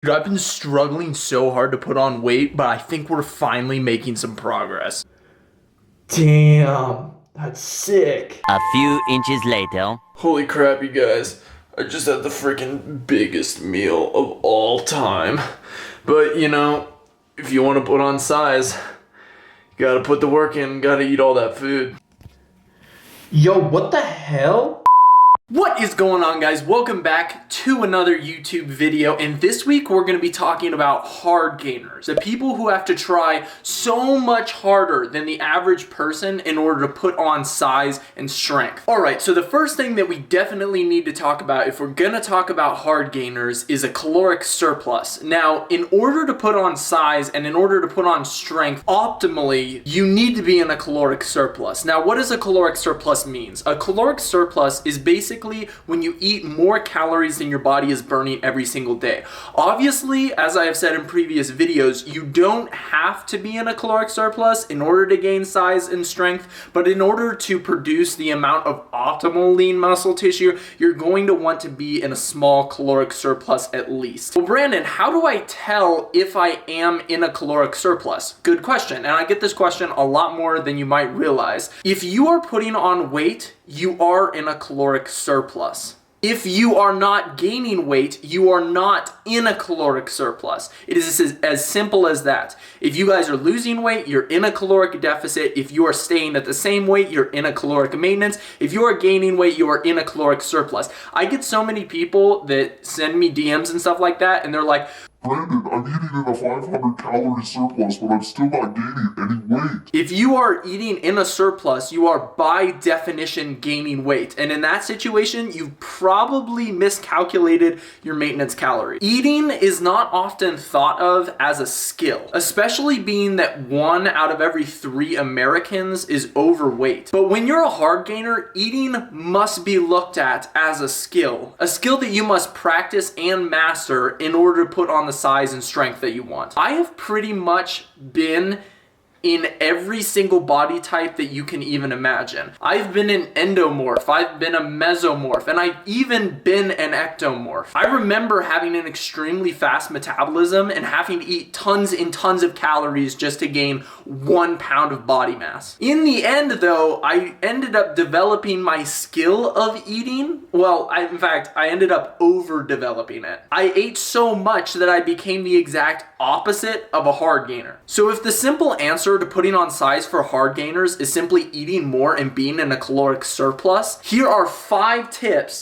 Dude, I've been struggling so hard to put on weight, but I think we're finally making some progress. Damn, that's sick. A few inches later. Holy crap, you guys. I just had the freaking biggest meal of all time. But, if you want to put on size, you gotta put the work in, gotta eat all that food. Yo, what the hell? What is going on, guys? Welcome back to another YouTube video, and this week we're going to be talking about Hardgainers, the people who have to try so much harder than the average person in order to put on size and strength. Alright, so the first thing that we definitely need to talk about if we're going to talk about Hardgainers is a caloric surplus. Now, in order to put on size and in order to put on strength optimally, you need to be in a caloric surplus. Now, what does a caloric surplus mean? A caloric surplus is basically when you eat more calories than your body is burning every single day. Obviously, as I have said in previous videos, you don't have to be in a caloric surplus in order to gain size and strength, but in order to produce the amount of optimal lean muscle tissue, you're going to want to be in a small caloric surplus at least. Well, Brandon, how do I tell if I am in a caloric surplus? Good question, and I get this question a lot more than you might realize. If you are putting on weight, you are in a caloric surplus. If you are not gaining weight, you are not in a caloric surplus. It is as simple as that. If you guys are losing weight, you're in a caloric deficit. If you are staying at the same weight, you're in a caloric maintenance. If you are gaining weight, you are in a caloric surplus. I get so many people that send me DMs and stuff like that, and they're like, Brandon, I'm eating in a 500 calorie surplus, but I'm still not gaining any weight. If you are eating in a surplus, you are by definition gaining weight. And in that situation, you've probably miscalculated your maintenance calorie. Eating is not often thought of as a skill, especially being that 1 out of every 3 Americans is overweight. But when you're a hard gainer, eating must be looked at as a skill that you must practice and master in order to put on the size and strength that you want. I have pretty much been in every single body type that you can even imagine. I've been an endomorph, I've been a mesomorph, and I've even been an ectomorph. I remember having an extremely fast metabolism and having to eat tons and tons of calories just to gain 1 pound of body mass. In the end though, I ended up developing my skill of eating. Well, in fact, I ended up over-developing it. I ate so much that I became the exact opposite of a hard gainer. So if the simple answer to putting on size for hard gainers is simply eating more and being in a caloric surplus, here are 5 tips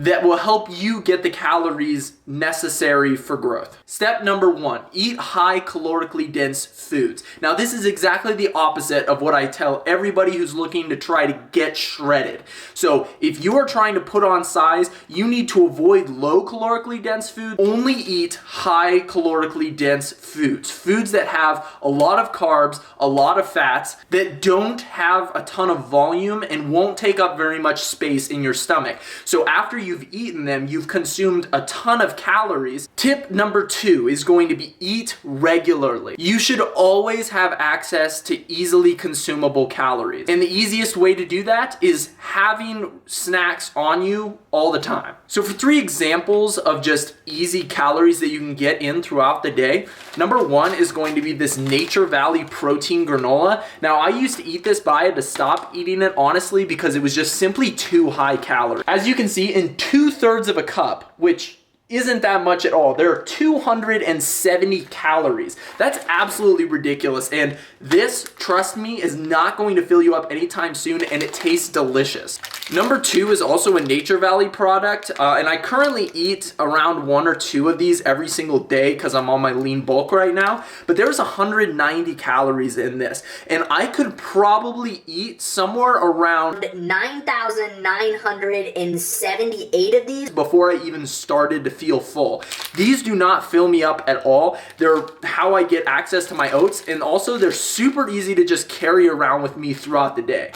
that will help you get the calories necessary for growth. Step number 1, eat high calorically dense foods. Now this is exactly the opposite of what I tell everybody who's looking to try to get shredded. So if you are trying to put on size, you need to avoid low calorically dense foods. Only eat high calorically dense foods. Foods that have a lot of carbs, a lot of fats, that don't have a ton of volume and won't take up very much space in your stomach. So after you've eaten them, you've consumed a ton of calories. Tip number 2 is going to be eat regularly. You should always have access to easily consumable calories. And the easiest way to do that is having snacks on you all the time. So for 3 examples of just easy calories that you can get in throughout the day, number 1 is going to be this Nature Valley protein granola. Now I used to eat this, but I had to stop eating it honestly because it was just simply too high calorie. As you can see, in 2/3 of a cup, which isn't that much at all, there are 270 calories. That's absolutely ridiculous, and this, trust me, is not going to fill you up anytime soon, and it tastes delicious. Number 2 is also a Nature Valley product, and I currently eat around 1 or 2 of these every single day because I'm on my lean bulk right now, but there's 190 calories in this, and I could probably eat somewhere around 9,978 of these before I even started to feel full. These do not fill me up at all. They're how I get access to my oats, and also they're super easy to just carry around with me throughout the day.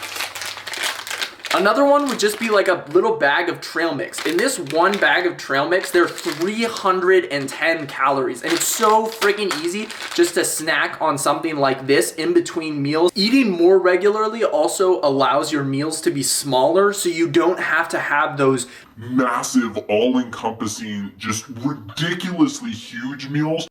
Another one would just be like a little bag of trail mix. In this one bag of trail mix, there are 310 calories, and it's so freaking easy just to snack on something like this in between meals. Eating more regularly also allows your meals to be smaller, so you don't have to have those Massive, all-encompassing, just ridiculously huge meals.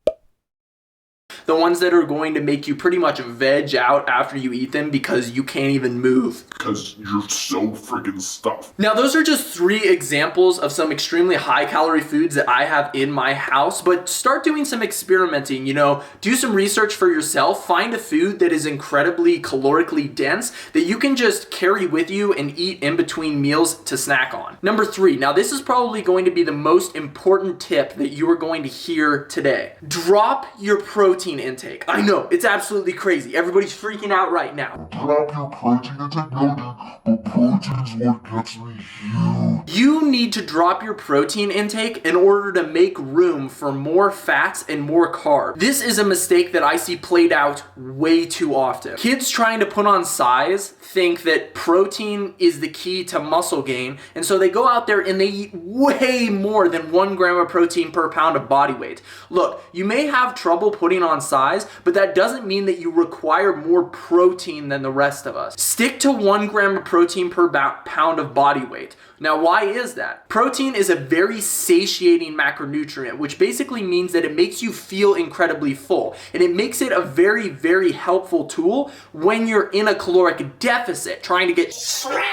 the ones that are going to make you pretty much veg out after you eat them because you can't even move. Because you're so freaking stuffed. Now, those are just 3 examples of some extremely high calorie foods that I have in my house, but start doing some experimenting, do some research for yourself, find a food that is incredibly calorically dense that you can just carry with you and eat in between meals to snack on. Number 3, now this is probably going to be the most important tip that you are going to hear today. Drop your protein intake. I know, it's absolutely crazy. Everybody's freaking out right now. Drop your protein intake, no dude, but protein's what gets me huge. You need to drop your protein intake in order to make room for more fats and more carbs. This is a mistake that I see played out way too often. Kids trying to put on size think that protein is the key to muscle gain, and so they go out there and they eat way more than 1 gram of protein per pound of body weight. Look, you may have trouble putting on size, but that doesn't mean that you require more protein than the rest of us. Stick to 1 gram of protein per pound of body weight. Now, why is that? Protein is a very satiating macronutrient, which basically means that it makes you feel incredibly full. And it makes it a very, very helpful tool when you're in a caloric deficit, trying to get shredded.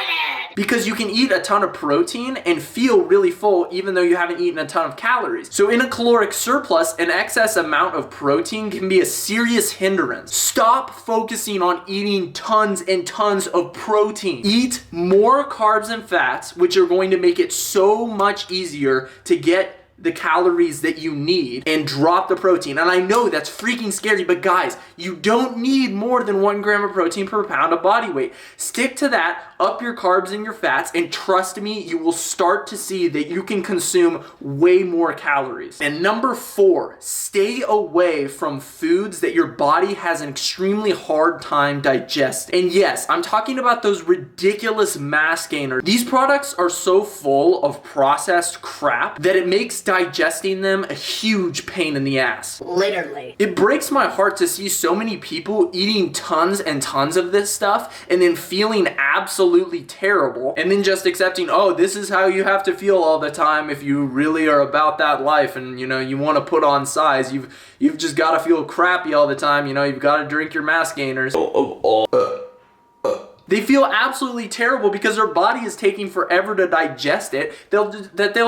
Because you can eat a ton of protein and feel really full even though you haven't eaten a ton of calories. So in a caloric surplus, an excess amount of protein can be a serious hindrance. Stop focusing on eating tons and tons of protein. Eat more carbs and fats, which are going to make it so much easier to get the calories that you need and drop the protein. And I know that's freaking scary, but guys, you don't need more than 1 gram of protein per pound of body weight. Stick to that, up your carbs and your fats, and trust me, you will start to see that you can consume way more calories. And number 4, stay away from foods that your body has an extremely hard time digesting. And yes, I'm talking about those ridiculous mass gainers. These products are so full of processed crap that it makes digesting them a huge pain in the ass. Literally. It breaks my heart to see so many people eating tons and tons of this stuff and then feeling absolutely terrible and then just accepting, oh, this is how you have to feel all the time if you really are about that life and you want to put on size. You've just got to feel crappy all the time. You've got to drink your mass gainers. They feel absolutely terrible because their body is taking forever to digest it. They'll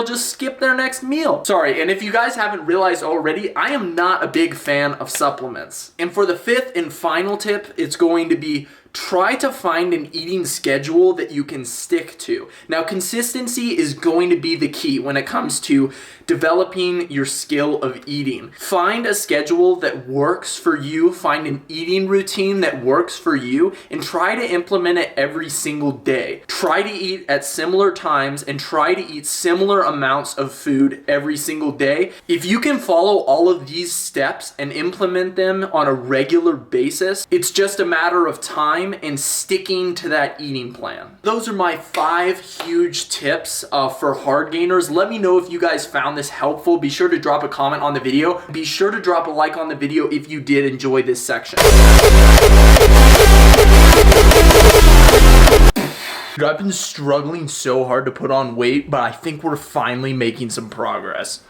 just skip their next meal. Sorry, and if you guys haven't realized already, I am not a big fan of supplements. And for the 5th and final tip, it's going to be try to find an eating schedule that you can stick to. Now, consistency is going to be the key when it comes to developing your skill of eating. Find a schedule that works for you, find an eating routine that works for you, and try to implement it every single day. Try to eat at similar times and try to eat similar amounts of food every single day. If you can follow all of these steps and implement them on a regular basis, it's just a matter of time and sticking to that eating plan. Those are my 5 huge tips for hard gainers. Let me know if you guys found this helpful. Be sure to drop a comment on the video. Be sure to drop a like on the video if you did enjoy this section. I've been struggling so hard to put on weight, but I think we're finally making some progress.